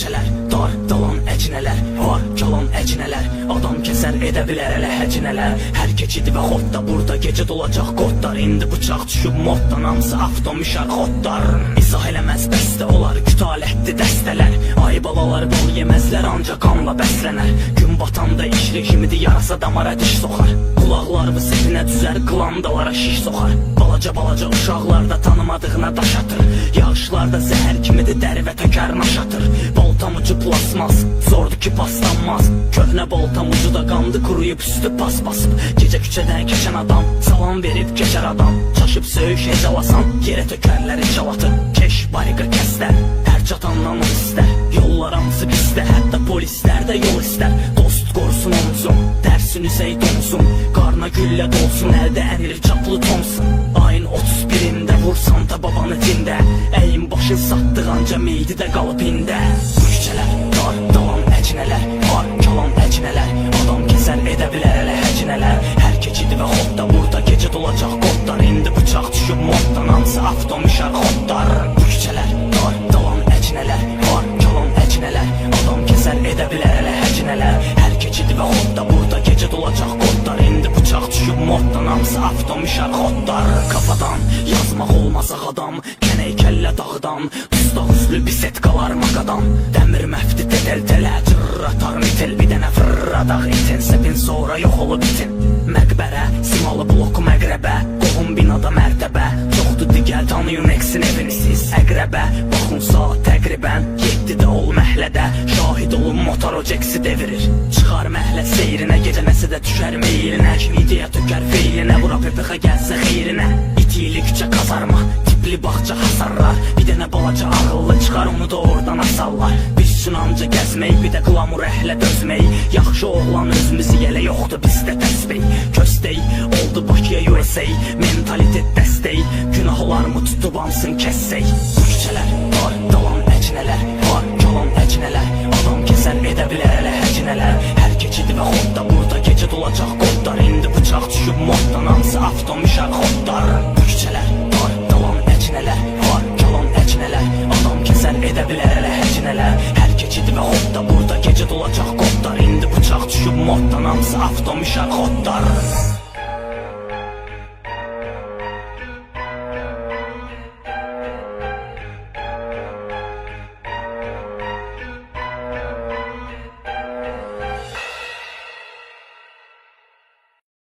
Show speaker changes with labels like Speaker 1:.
Speaker 1: Küçələr dar, dalan əcinələr, var kalan əcinələr, adam kəsər edə bilər elə həcinələr. Hər keçidi və xodda burada gecə dolacaq qodlar, indi bıçaq düşüb moddan, hamısı avtomişar xodlar. İzah eləməz bəstə olar, kütalətli dəstələr, ay balalar bal yeməzlər, ancaq qanla bəslənər. Gün batanda iş rejimidir, yarasa damara diş soxar, qulaqlarımı sepinə düzər, qlandalara şiş soxar. Balaca uşaqlarda tanımadığına daş atır, yağışlarda zəhər kimidir, dəri və tökər naş atır. Baltam ucu plasmas, zordur ki paslanmaz, köhnə baltam ucu da qandı, quruyub üstü pas basıb. Gecə küçədən keçən adam, salam verib keçər adam, çaşıb söyüş hecalasan, yerə tökərlər hecalatı. Keş bariqa kəslər, hər çatandan o istər, yollar hamısı pisdə, hətta polislər də yol istər. Dost qorusun omzum, dərsin üsey donsun, qarna güllə dolsun, əldə ənilir çaplı tomsun. Ayın 31-ində vursan da babanı tində, əyin başın satdıq anca meydi də qalıb ində. Bu küçələr dar, dalan əcinələr, var kalan əcinələr, adam kəsər edə bilər elə həcinələr. Hər keçidi və xodda burada gecə dolacaq qodlar, indi bıçaq düşüb moddan, hamısı avtomişar xodlar. Bu küçələr dar, dalan əcinələr, var kalan əcinələr, adam kəsər edə bilər elə həcinələr. Hər keçidi və xodda burada gecə dolacaq qodlar, indi bıçaq düşüb moddan, hamısı avtomişar xodlar. Kafadan yazmaq olmaz ağadam, kənək kəllə dağdan, dustaq üslü bisetkalar maqadan, dəmir məfti tədəl-tələ, cırr atar mitil, bir dənə fırradaq itin, səpin sonra yox olub itin. Məqbərə, simalı bloku məqrəbə, qovun binada mərtəbə, çoxdur digər tanıyın eksin evini siz əqrəbə. Baxın saat təqribən 7-də ol məhlədə, şahid olun motor o ceksi devirir, çıxar məhlə seyrinə, gecə nəsə də düşər meyilinə, videya tökər feylinə, vura PPX gəlsə xeyrinə. İtiyili küçə kazarma, tipli bağça hasarlar, bir dənə balaca ağıllı çıxar, onu da oradan asarlar. Biz üçün anca gəzmək, bir də qlamur əhlə dözmək, yaxşı oğlan özümüzü yelə yoxdur bizdə təsbih. Köstək oldu Bakıya USA, mentalitet dəstək, günahlarımı tutub hamsın kəssək. Bu küçələr dar, dalan əcinələr, var kalan əcinələr, adam kəsər edə bilər elə həcinələr. Hər keçidi və xodda burada gecə dolacaq qodlar, indi bıçaq düşüb moddan, hamısı avtomişar xodlar. Bu küçələr dar, dalan əcinələr, var kalan əcinələr, adam kəsər edə bilər elə həcinələr. Hər keçidi və xodda burada gecə dolacaq qodlar, indi bıçaq düşüb moddan, hamısı avtomişar xodlar.